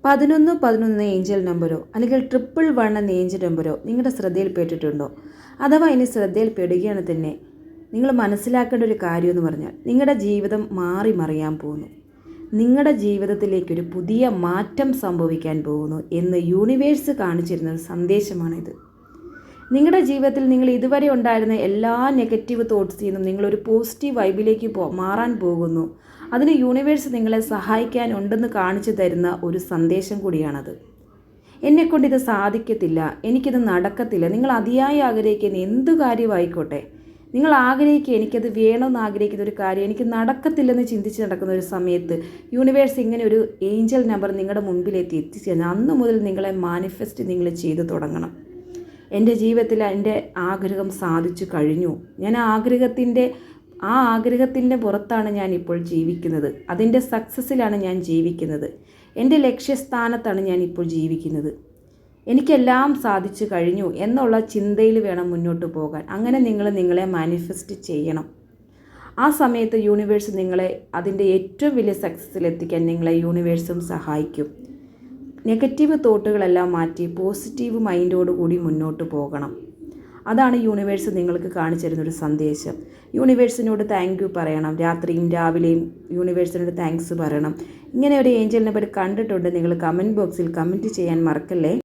1111 Angel നമ്പറോ അല്ലെങ്കിൽ 111 എന്ന ഏഞ്ചൽ നമ്പറോ നിങ്ങളുടെ ശ്രദ്ധയിൽപ്പെട്ടിട്ടുണ്ടോ? അഥവാ ഇനി ശ്രദ്ധയിൽപ്പെടുകയാണ് തന്നെ, നിങ്ങൾ മനസ്സിലാക്കേണ്ട ഒരു കാര്യമെന്ന് പറഞ്ഞാൽ നിങ്ങളുടെ ജീവിതം മാറി മറിയാൻ പോകുന്നു. നിങ്ങളുടെ ജീവിതത്തിലേക്കൊരു പുതിയ മാറ്റം സംഭവിക്കാൻ പോകുന്നു എന്ന് യൂണിവേഴ്സ് കാണിച്ചിരുന്ന ഒരു സന്ദേശമാണിത്. നിങ്ങളുടെ ജീവിതത്തിൽ നിങ്ങൾ ഇതുവരെ ഉണ്ടായിരുന്ന എല്ലാ നെഗറ്റീവ് തോട്ട്സിൽ നിന്നും നിങ്ങളൊരു പോസിറ്റീവ് വൈബിലേക്ക് മാറാൻ പോകുന്നു. അതിന് യൂണിവേഴ്സ് നിങ്ങളെ സഹായിക്കാനുണ്ടെന്ന് കാണിച്ചു തരുന്ന ഒരു സന്ദേശം കൂടിയാണത്. എന്നെക്കൊണ്ട് ഇത് സാധിക്കത്തില്ല, എനിക്കിത് നടക്കത്തില്ല, നിങ്ങൾ അതിയായി ആഗ്രഹിക്കുന്ന എന്ത് കാര്യമായിക്കോട്ടെ, നിങ്ങൾ ആഗ്രഹിക്കുക എനിക്കത് വേണമെന്ന് ആഗ്രഹിക്കുന്ന ഒരു കാര്യം എനിക്ക് നടക്കത്തില്ലെന്ന് ചിന്തിച്ച് നടക്കുന്ന ഒരു സമയത്ത് യൂണിവേഴ്സ് ഇങ്ങനെ ഒരു ഏഞ്ചൽ നമ്പർ നിങ്ങളുടെ മുൻപിലേക്ക് എത്തിച്ചേർന്ന് അന്ന് മുതൽ നിങ്ങളെ മാനിഫെസ്റ്റ് നിങ്ങൾ ചെയ്തു തുടങ്ങണം. എൻ്റെ ജീവിതത്തിൽ എൻ്റെ ആഗ്രഹം സാധിച്ചു കഴിഞ്ഞു, ഞാൻ ആഗ്രഹത്തിൻ്റെ പുറത്താണ് ഞാൻ ഇപ്പോൾ ജീവിക്കുന്നത്, അതിൻ്റെ സക്സസ്സിലാണ് ഞാൻ ജീവിക്കുന്നത്, എൻ്റെ ലക്ഷ്യസ്ഥാനത്താണ് ഞാൻ ഇപ്പോൾ ജീവിക്കുന്നത്, എനിക്കെല്ലാം സാധിച്ചു കഴിഞ്ഞു എന്നുള്ള ചിന്തയിൽ വേണം മുന്നോട്ട് പോകാൻ. അങ്ങനെ നിങ്ങളെ മാനിഫെസ്റ്റ് ചെയ്യണം. ആ സമയത്ത് യൂണിവേഴ്സ് നിങ്ങളെ അതിൻ്റെ ഏറ്റവും വലിയ സക്സസ്സിലെത്തിക്കാൻ നിങ്ങളെ യൂണിവേഴ്സും സഹായിക്കും. നെഗറ്റീവ് തോട്ടുകളെല്ലാം മാറ്റി പോസിറ്റീവ് മൈൻഡോടുകൂടി മുന്നോട്ട് പോകണം. അതാണ് യൂണിവേഴ്സ് നിങ്ങൾക്ക് കാണിച്ചു തരുന്നൊരു സന്ദേശം. യൂണിവേഴ്സിനോട് താങ്ക് യു പറയണം. രാത്രിയും രാവിലെയും യൂണിവേഴ്സിനോട് താങ്ക്സ് പറയണം. ഇങ്ങനെ ഒരു ഏഞ്ചൽ നമ്പർ കണ്ടിട്ടുണ്ട് നിങ്ങൾ കമൻറ്റ് ബോക്സിൽ കമൻറ്റ് ചെയ്യാൻ മറക്കല്ലേ.